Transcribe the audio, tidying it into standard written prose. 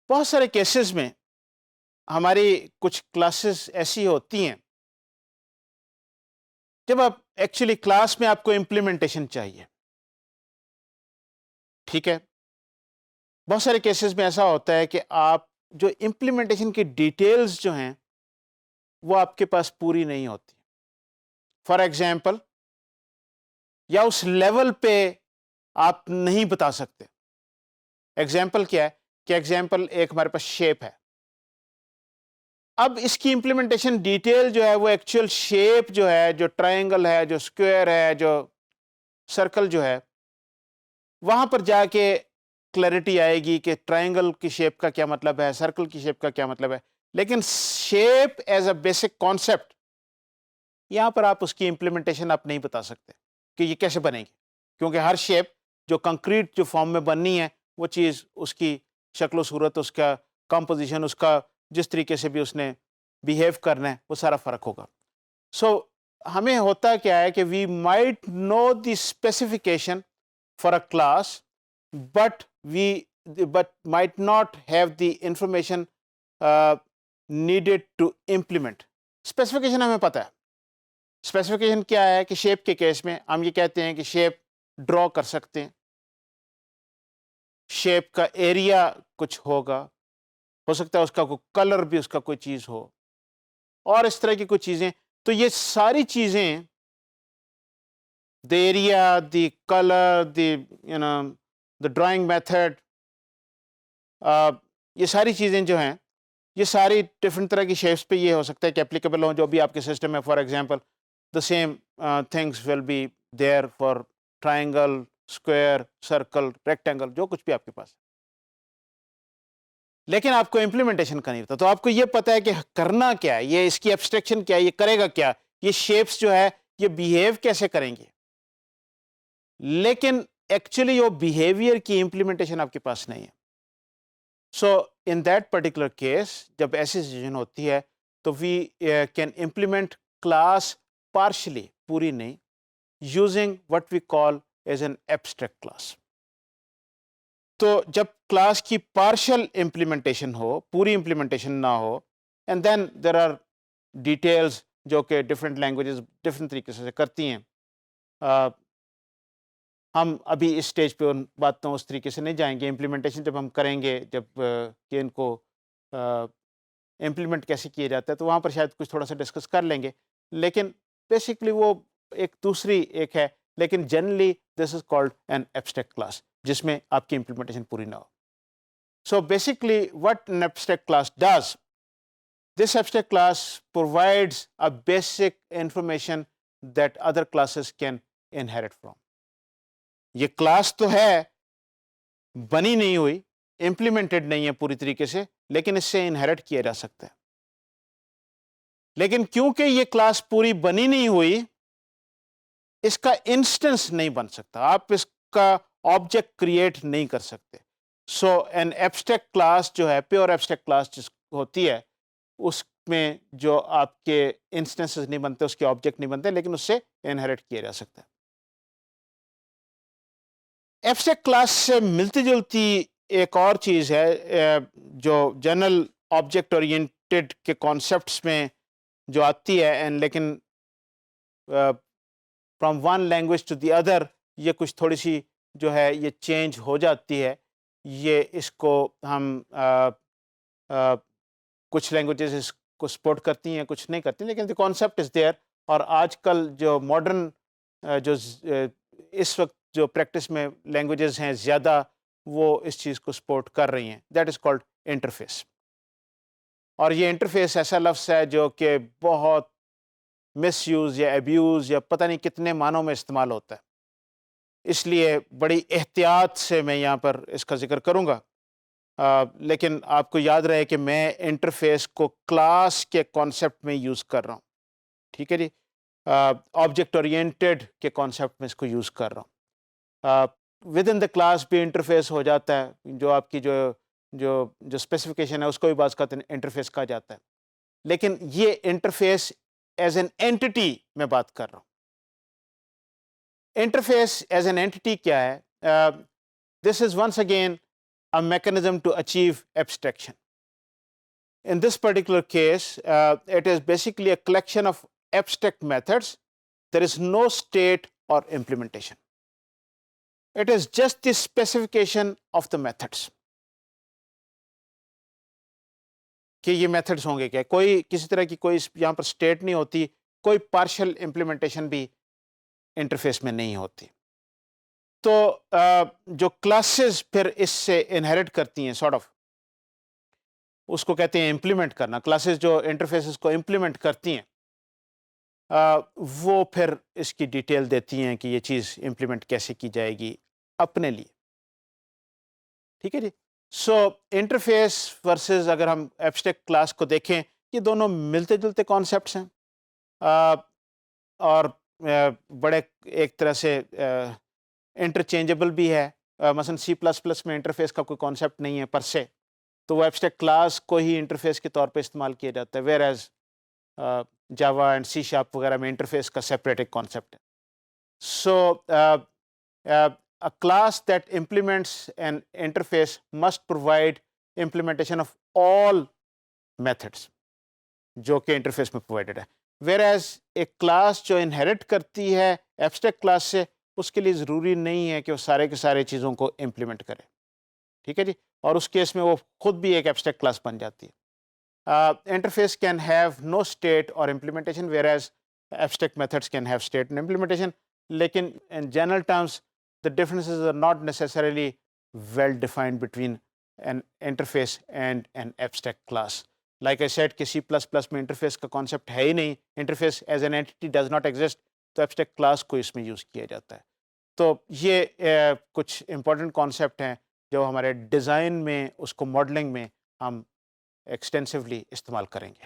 بہت سارے کیسز میں ہماری کچھ کلاسز ایسی ہوتی ہیں جب آپ ایکچولی کلاس میں آپ کو امپلیمنٹیشن چاہیے. ٹھیک ہے، بہت سارے کیسز میں ایسا ہوتا ہے کہ آپ جو امپلیمنٹیشن کی ڈیٹیلز جو ہیں وہ آپ کے پاس پوری نہیں ہوتی. فار ایگزامپل، یا اس لیول پہ آپ نہیں بتا سکتے. ایگزامپل کیا ہے کہ ایگزامپل ایک ہمارے پاس شیپ ہے. اب اس کی امپلیمنٹیشن ڈیٹیل جو ہے وہ ایکچوئل شیپ جو ہے، جو ٹرائنگل ہے، جو اسکوائر ہے، جو سرکل جو ہے، وہاں پر جا کے کلیئرٹی آئے گی کہ ٹرائنگل کی شیپ کا کیا مطلب ہے، سرکل کی شیپ کا کیا مطلب ہے. لیکن shape as a basic concept, یہاں پر آپ اس کی امپلیمنٹیشن آپ نہیں بتا سکتے کہ یہ کیسے بنے گی، کیونکہ ہر شیپ جو کنکریٹ جو فارم میں بننی ہے وہ چیز، اس کی شکل و صورت، اس کا کمپوزیشن، اس کا جس طریقے سے بھی اس نے بیہیو کرنا ہے، وہ سارا فرق ہوگا. سو ہمیں ہوتا کیا ہے کہ we might know the specification for a class but might not have the information needed to implement. Specification ہمیں پتہ ہے. اسپیسیفکیشن کیا ہے کہ شیپ کے کیس میں ہم یہ کہتے ہیں کہ شیپ ڈرا کر سکتے ہیں، شیپ کا ایریا کچھ ہوگا، ہو سکتا ہے اس کا کوئی کلر بھی، اس کا کوئی چیز ہو، اور اس طرح کی کچھ چیزیں. تو یہ ساری چیزیں، the area, the color, the drawing method, یہ ساری چیزیں جو ہیں، یہ ساری ڈفرنٹ طرح کی شیپس پہ یہ ہو سکتا ہے کہ اپلیکیبل ہوں جو بھی آپ کے سسٹم ہے. For example the same things will be there for triangle, square, circle, rectangle، جو کچھ بھی آپ کے پاس ہے. لیکن آپ کو امپلیمنٹیشن کا نہیں پتا، تو آپ کو یہ پتا ہے کہ کرنا کیا ہے، یہ اس کی ایبسٹریکشن کیا ہے، یہ کرے گا کیا، یہ شیپس جو ہے یہ بیہیو کیسے کریں گے. لیکن ایکچولی وہ بیہیویئر کی امپلیمنٹیشن آپ کے پاس نہیں ہے. So in that particular case جب ایسی سچویشن ہوتی ہے تو we can implement class partially, پوری نہیں، using what we call as an abstract class. تو جب کلاس کی پارشل امپلیمنٹیشن ہو، پوری امپلیمنٹیشن نہ ہو، and then there are details جو کہ ڈفرینٹ لینگویجز ڈفرینٹ طریقے سے کرتی ہیں. ہم ابھی اس اسٹیج پہ ان باتوں اس طریقے سے نہیں جائیں گے. امپلیمنٹیشن جب ہم کریں گے، جب کہ ان کو امپلیمنٹ کیسے کیا جاتا ہے، تو وہاں پر شاید کچھ تھوڑا سا ڈسکس کر لیں گے. لیکن بیسکلی وہ ایک دوسری ایک ہے، لیکن generally this is called an abstract class, جس میں آپ کی امپلیمنٹیشن پوری نہ ہو. So basically what an abstract class does, this abstract class provides a basic information that other classes can inherit from. یہ کلاس تو ہے، بنی نہیں ہوئی، امپلیمنٹڈ نہیں ہے پوری طریقے سے، لیکن اس سے انہیرٹ کیا جا سکتا ہے. لیکن کیونکہ یہ کلاس پوری بنی نہیں ہوئی، اس کا انسٹنس نہیں بن سکتا، آپ اس کا آبجیکٹ کریٹ نہیں کر سکتے. سو این ایبسٹریکٹ کلاس جو ہے، پیور ایبسٹریکٹ کلاس جس ہوتی ہے، اس میں جو آپ کے انسٹنسز نہیں بنتے، اس کے آبجیکٹ نہیں بنتے، لیکن اس سے انہیرٹ کیا جا سکتا ہے. ایبسٹریکٹ کلاس سے ملتی جلتی ایک اور چیز ہے جو جنرل آبجیکٹ اورینٹیڈ کے کانسیپٹس میں جو آتی ہے، لیکن from one language to the other یہ کچھ تھوڑی سی جو ہے یہ چینج ہو جاتی ہے. یہ اس کو ہم کچھ لینگویجز اس کو سپورٹ کرتی ہیں، کچھ نہیں کرتی، لیکن دی کانسیپٹ از دیئر. اور آج کل جو ماڈرن جو اس وقت جو پریکٹس میں لینگویجز ہیں زیادہ، وہ اس چیز کو سپورٹ کر رہی ہیں. That is called interface. اور یہ انٹرفیس ایسا لفظ ہے جو کہ بہت مس یوز یا ابیوز یا پتہ نہیں کتنے معنوں میں استعمال ہوتا ہے، اس لیے بڑی احتیاط سے میں یہاں پر اس کا ذکر کروں گا. لیکن آپ کو یاد رہے کہ میں انٹرفیس کو کلاس کے کانسیپٹ میں یوز کر رہا ہوں. ٹھیک ہے جی، آبجیکٹ اورینٹیڈ کے کانسیپٹ میں اس کو یوز کر رہا ہوں. ود ان دا کلاس بھی انٹرفیس ہو جاتا ہے، جو آپ کی جو اسپیسیفکیشن ہے اس کو بھی بعض کا انٹرفیس کہا جاتا ہے. لیکن یہ انٹرفیس ایز این اینٹی میں بات کر رہا ہوں. انٹرفیس ایز این اینٹی کیا ہے؟ This is once again a mechanism to achieve abstraction. In this particular case, it is basically a collection of abstract methods. There is no state or implementation. It is just the specification of the methods. کہ یہ methods ہوں گے کیا، کوئی کسی طرح کی کوئی یہاں پر اسٹیٹ نہیں ہوتی، کوئی پارشل امپلیمنٹیشن بھی انٹرفیس میں نہیں ہوتی. تو جو کلاسز پھر اس سے انہیریٹ کرتی ہیں سارٹ آف، اس کو کہتے ہیں امپلیمنٹ کرنا. کلاسز جو انٹرفیسز کو امپلیمنٹ کرتی ہیں وہ پھر اس کی ڈیٹیل دیتی ہیں کہ یہ چیز امپلیمنٹ کیسے کی جائے گی اپنے لیے. ٹھیک ہے جی. سو انٹرفیس ورسز اگر ہم ایبسٹریکٹ کلاس کو دیکھیں، یہ دونوں ملتے جلتے کانسیپٹس ہیں اور بڑے ایک طرح سے انٹرچینجبل بھی ہے. مثلا سی پلس پلس میں انٹرفیس کا کوئی کانسیپٹ نہیں ہے پر سے، تو وہ ایبسٹریکٹ کلاس کو ہی انٹرفیس کے طور پہ استعمال کیا جاتا ہے، whereas Java and C sharp وغیرہ میں انٹرفیس کا سیپریٹ ایک کانسیپٹ ہے. سو a class that implements an interface must provide implementation of all methods جو کہ انٹرفیس میں پرووائڈیڈ ہے. whereas ایک کلاس جو انہیریٹ کرتی ہے ایبسٹریکٹ کلاس سے، اس کے لیے ضروری نہیں ہے کہ وہ سارے کے سارے چیزوں کو امپلیمنٹ کرے. ٹھیک ہے جی. اور اس کیس میں وہ خود بھی ایک ایبسٹریکٹ کلاس بن جاتی ہے. Interface can have no state اور implementation whereas abstract methods can have state and implementation. لیکن in general terms the differences are not necessarily well defined between an interface and an abstract class. Like I said کہ C++ میں interface کا concept ہے ہی نہیں، interface as an entity does not exist, تو abstract class کو اس میں use کیا جاتا ہے. تو یہ کچھ امپورٹنٹ کانسیپٹ ہیں جو ہمارے ڈیزائن میں، اس کو ماڈلنگ میں ہم ایکسٹینسولی استعمال کریں گے.